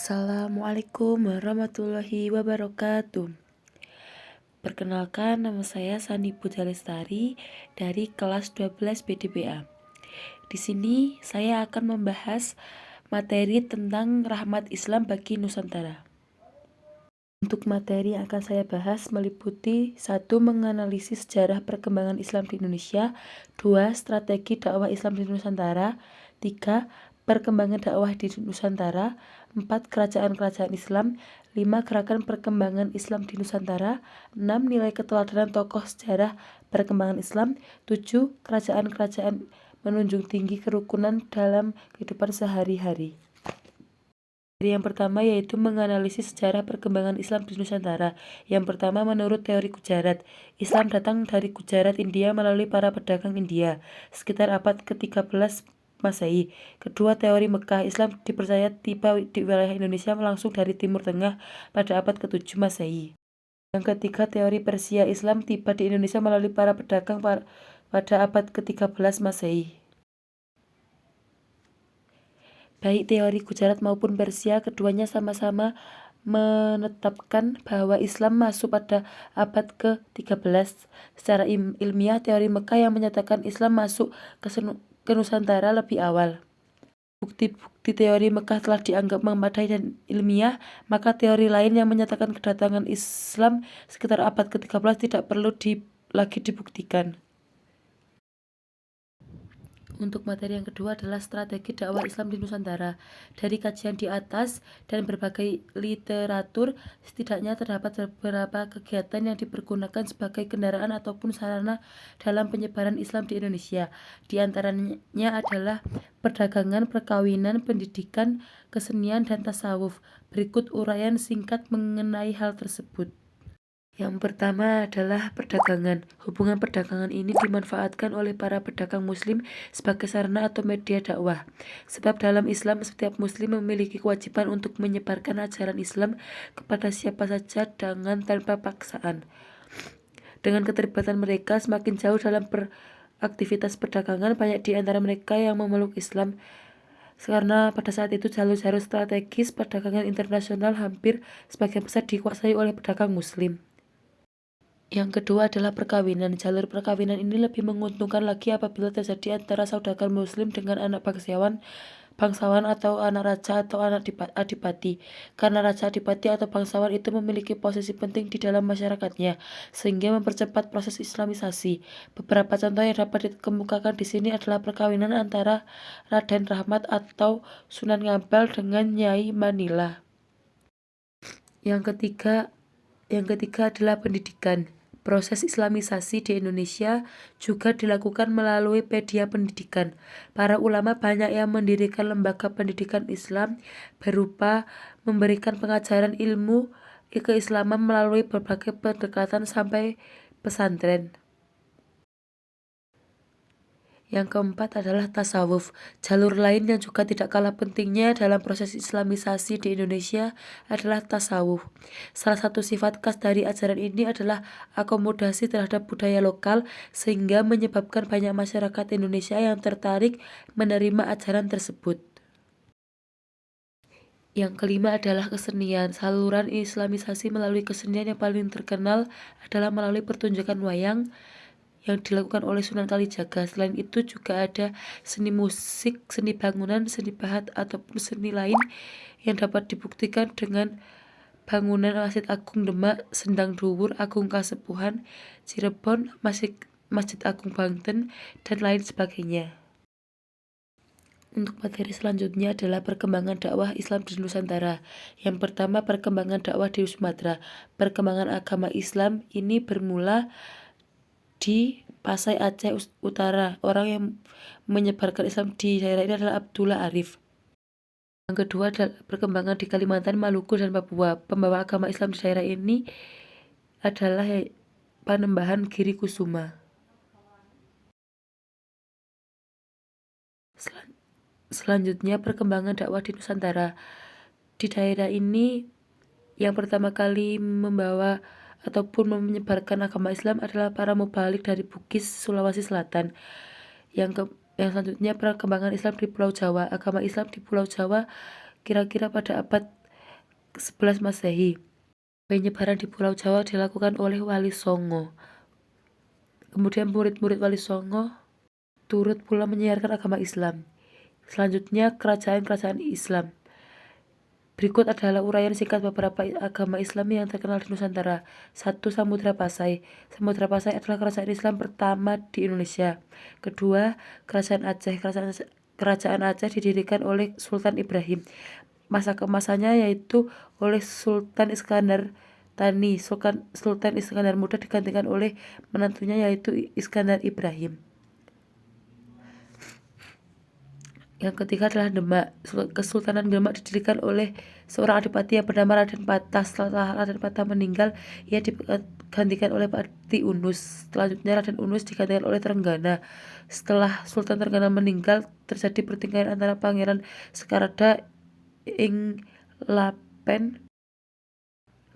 Assalamualaikum warahmatullahi wabarakatuh. Perkenalkan, nama saya Sani Putri Lestari dari kelas 12 BDPA. Di sini saya akan membahas materi tentang rahmat Islam bagi Nusantara. Untuk materi yang akan saya bahas meliputi 1. Menganalisis sejarah perkembangan Islam di Indonesia. 2. Strategi dakwah Islam di Nusantara. 3. Perkembangan dakwah di Nusantara. 4. Kerajaan-kerajaan Islam. 5. Gerakan perkembangan Islam di Nusantara. 6. Nilai keteladanan tokoh sejarah perkembangan Islam. 7. Kerajaan-kerajaan menunjung tinggi kerukunan dalam kehidupan sehari-hari. Yang pertama yaitu menganalisis sejarah perkembangan Islam di Nusantara. Yang pertama, menurut teori Gujarat, Islam datang dari Gujarat, India melalui para pedagang India sekitar abad ke-13 Masehi. Kedua, teori Mekah, Islam dipercaya tiba di wilayah Indonesia langsung dari Timur Tengah pada abad ke-7 Masehi. Yang ketiga, teori Persia, Islam tiba di Indonesia melalui para pedagang pada abad ke-13 Masehi. Baik teori Gujarat maupun Persia, keduanya sama-sama menetapkan bahwa Islam masuk pada abad ke-13. Secara ilmiah, teori Mekah yang menyatakan Islam masuk ke Nusantara lebih awal. Bukti-bukti teori Mekah telah dianggap memadai dan ilmiah, maka teori lain yang menyatakan kedatangan Islam sekitar abad ke-13 tidak perlu lagi dibuktikan. Untuk materi yang kedua adalah strategi dakwah Islam di Nusantara. Dari kajian di atas dan berbagai literatur, setidaknya terdapat beberapa kegiatan yang dipergunakan sebagai kendaraan ataupun sarana dalam penyebaran Islam di Indonesia. Di antaranya adalah perdagangan, perkawinan, pendidikan, kesenian, dan tasawuf. Berikut uraian singkat mengenai hal tersebut. Yang pertama adalah perdagangan. Hubungan perdagangan ini dimanfaatkan oleh para pedagang muslim sebagai sarana atau media dakwah. Sebab dalam Islam setiap muslim memiliki kewajiban untuk menyebarkan ajaran Islam kepada siapa saja dengan tanpa paksaan. Dengan keterlibatan mereka semakin jauh dalam aktivitas perdagangan, banyak di antara mereka yang memeluk Islam. Karena pada saat itu jalur-jalur strategis perdagangan internasional hampir sebagian besar dikuasai oleh pedagang muslim. Yang kedua adalah perkawinan. Jalur perkawinan ini lebih menguntungkan lagi apabila terjadi antara saudagar muslim dengan anak bangsawan atau anak raja atau anak adipati. Karena raja, adipati atau bangsawan itu memiliki posisi penting di dalam masyarakatnya, sehingga mempercepat proses islamisasi. Beberapa contoh yang dapat dikemukakan di sini adalah perkawinan antara Raden Rahmat atau Sunan Ngambal dengan Nyai Manila. Yang ketiga adalah pendidikan. Proses islamisasi di Indonesia juga dilakukan melalui media pendidikan. Para ulama banyak yang mendirikan lembaga pendidikan Islam berupa memberikan pengajaran ilmu keislaman melalui berbagai pendekatan sampai pesantren. Yang keempat adalah tasawuf. Jalur lain yang juga tidak kalah pentingnya dalam proses islamisasi di Indonesia adalah tasawuf. Salah satu sifat khas dari ajaran ini adalah akomodasi terhadap budaya lokal, sehingga menyebabkan banyak masyarakat Indonesia yang tertarik menerima ajaran tersebut. Yang kelima adalah kesenian. Saluran islamisasi melalui kesenian yang paling terkenal adalah melalui pertunjukan wayang yang dilakukan oleh Sunan Kalijaga. Selain itu juga ada seni musik, seni bangunan, seni bahat, ataupun seni lain yang dapat dibuktikan dengan bangunan Masjid Agung Demak, Sendang Dhuwur, Agung Kasepuhan, Cirebon, Masjid Agung Banten, dan lain sebagainya. Untuk materi selanjutnya adalah perkembangan dakwah Islam di Nusantara. Yang pertama, perkembangan dakwah di Sumatera. Perkembangan agama Islam ini bermula di Pasai Aceh Utara. Orang yang menyebarkan Islam di daerah ini adalah Abdullah Arif. Yang kedua adalah perkembangan di Kalimantan, Maluku, dan Papua. Pembawa agama Islam di daerah ini adalah Panembahan Giri Kusuma. Selanjutnya perkembangan dakwah di Nusantara. Di daerah ini yang pertama kali membawa ataupun menyebarkan agama Islam adalah para mubalik dari Bugis, Sulawesi Selatan. Yang selanjutnya perkembangan Islam di Pulau Jawa. Agama Islam di Pulau Jawa kira-kira pada abad 11 Masehi. Penyebaran di Pulau Jawa dilakukan oleh Wali Songo. Kemudian murid-murid Wali Songo turut pula menyiarkan agama Islam. Selanjutnya kerajaan-kerajaan Islam. Berikut adalah uraian singkat beberapa agama Islam yang terkenal di Nusantara. 1. Samudra Pasai. Samudra Pasai adalah kerajaan Islam pertama di Indonesia. Kedua, Kerajaan Aceh. Kerajaan Aceh didirikan oleh Sultan Ibrahim. Masa keemasannya yaitu oleh Sultan Iskandar Thani. Sultan Iskandar Muda digantikan oleh menantunya yaitu Iskandar Ibrahim. Yang ketiga adalah Demak. Kesultanan Demak didirikan oleh seorang adipati yang bernama Raden Patah. Setelah Raden Patah meninggal, ia digantikan oleh Pati Unus. Selanjutnya Raden Unus digantikan oleh Trenggana. Setelah Sultan Trenggana meninggal, terjadi pertikaian antara Pangeran Sekarada ing Lapen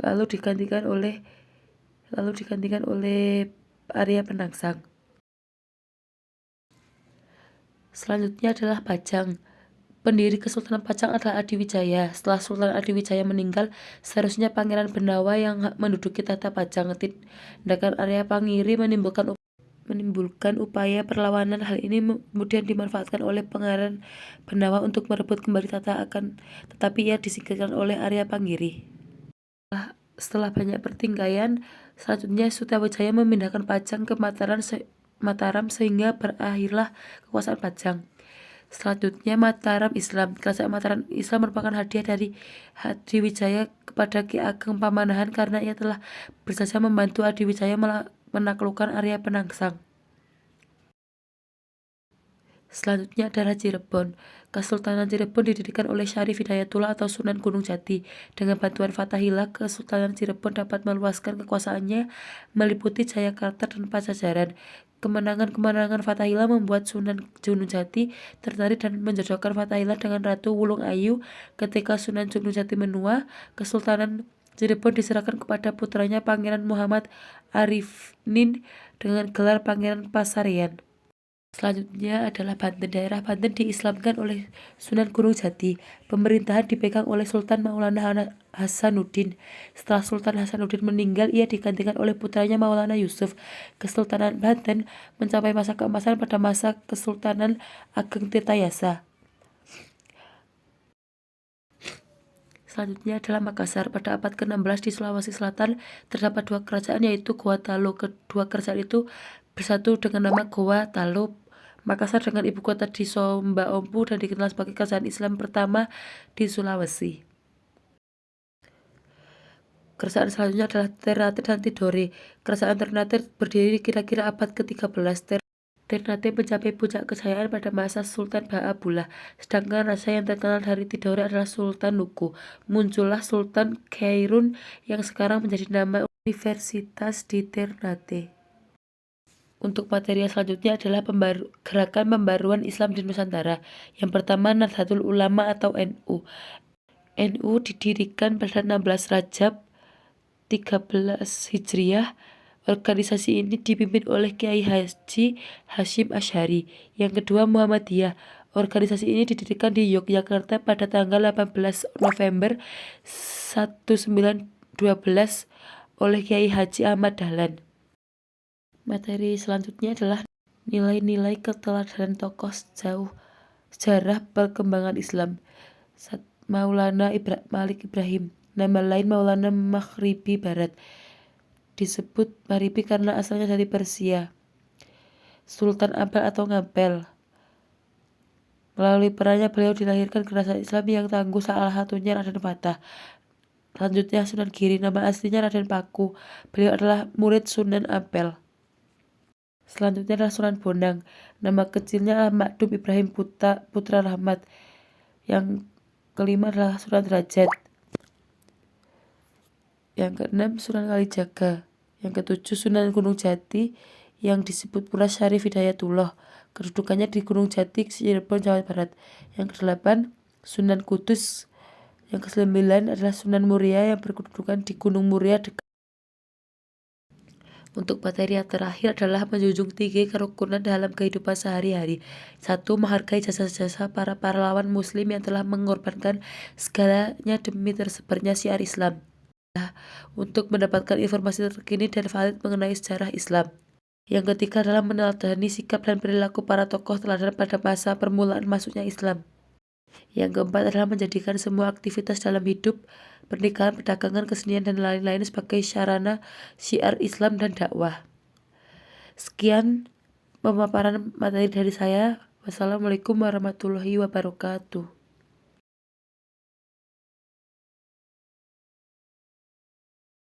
lalu digantikan oleh Arya Penangsang. Selanjutnya adalah Pajang. Pendiri Kesultanan Pajang adalah Adiwijaya. Setelah Sultan Adiwijaya meninggal, seharusnya Pangeran Benawa yang menduduki tahta Pajang. Tindakan Arya Pangiri menimbulkan upaya perlawanan. Hal ini kemudian dimanfaatkan oleh Pangeran Benawa untuk merebut kembali tahta tetapi ia disingkirkan oleh Arya Pangiri. Setelah banyak pertikaian, selanjutnya Sutawijaya memindahkan Pajang ke Mataram sehingga berakhirlah kekuasaan Pajang. Selanjutnya Mataram Islam. Kerajaan Mataram Islam merupakan hadiah dari Adiwijaya kepada Ki Ageng Pamanahan karena ia telah berjasa membantu Adiwijaya menaklukkan Arya Penangsang. Selanjutnya adalah Cirebon. Kesultanan Cirebon didirikan oleh Syarif Hidayatullah atau Sunan Gunung Jati. Dengan bantuan Fathahillah, Kesultanan Cirebon dapat meluaskan kekuasaannya meliputi Jayakarta dan Pajajaran. Kemenangan Fathahillah membuat Sunan Gunung Jati tertarik dan menjodohkan Fathahillah dengan Ratu Wulung Ayu. Ketika Sunan Gunung Jati menua, Kesultanan Cirebon diserahkan kepada putranya Pangeran Muhammad Arifin dengan gelar Pangeran Pasarean. Selanjutnya adalah Banten. Daerah Banten diislamkan oleh Sunan Gunung Jati. Pemerintahan dipegang oleh Sultan Maulana Hasanuddin. Setelah Sultan Hasanuddin meninggal, ia digantikan oleh putranya Maulana Yusuf. Kesultanan Banten mencapai masa keemasan pada masa Kesultanan Ageng Tirtayasa. Selanjutnya adalah Makassar. Pada abad ke-16 di Sulawesi Selatan terdapat dua kerajaan yaitu Goa Talo. Kedua kerajaan itu bersatu dengan nama Goa Talo. Makassar dengan ibu kota di Sombaompu dan dikenal sebagai kerajaan Islam pertama di Sulawesi. Kerajaan selanjutnya adalah Ternate dan Tidore. Kerajaan Ternate berdiri kira-kira abad ke-13. Ternate mencapai puncak kejayaan pada masa Sultan Ba'abullah, sedangkan raja yang terkenal dari Tidore adalah Sultan Nuku. Muncullah Sultan Khairun yang sekarang menjadi nama universitas di Ternate. Untuk materi selanjutnya adalah gerakan pembaruan Islam di Nusantara. Yang pertama, Nahdlatul Ulama atau NU. NU didirikan pada 16 Rajab 13 Hijriah. Organisasi ini dipimpin oleh Kiai Haji Hashim Asy'ari. Yang kedua, Muhammadiyah. Organisasi ini didirikan di Yogyakarta pada tanggal 18 November 1912 oleh Kiai Haji Ahmad Dahlan. Materi selanjutnya adalah nilai-nilai keteladanan tokoh sejarah perkembangan Islam. Maulana Malik Ibrahim, nama lain Maulana Maghribi Barat, disebut Maghribi karena asalnya dari Persia. Sultan Ampel atau Ngampel. Melalui perannya beliau dilahirkan generasi Islam yang tangguh, salah satunya Raden Patah. Selanjutnya Sunan Giri, nama aslinya Raden Paku. Beliau adalah murid Sunan Ampel. Selanjutnya adalah Sunan Bonang. Nama kecilnya Makdum Ibrahim Putra Rahmat. Yang kelima adalah Sunan Derajat. Yang keenam Sunan Kalijaga. Yang ketujuh Sunan Gunung Jati yang disebut pula Syarif Hidayatullah. Kedudukannya di Gunung Jati, Cirebon, Jawa Barat. Yang kedelapan Sunan Kudus. Yang kesembilan adalah Sunan Muria yang berkedudukan di Gunung Muria dekat. Untuk materi yang terakhir adalah menjunjung tinggi kerukunan dalam kehidupan sehari-hari. Satu, menghargai jasa-jasa para pahlawan muslim yang telah mengorbankan segalanya demi tersebarnya syiar Islam. Untuk mendapatkan informasi terkini dan valid mengenai sejarah Islam. Yang ketiga adalah meneladani sikap dan perilaku para tokoh teladan pada masa permulaan masuknya Islam. Yang keempat adalah menjadikan semua aktivitas dalam hidup, pernikahan, perdagangan, kesenian, dan lain-lain sebagai sarana syiar Islam dan dakwah. Sekian pemaparan materi dari saya. Wassalamualaikum warahmatullahi wabarakatuh.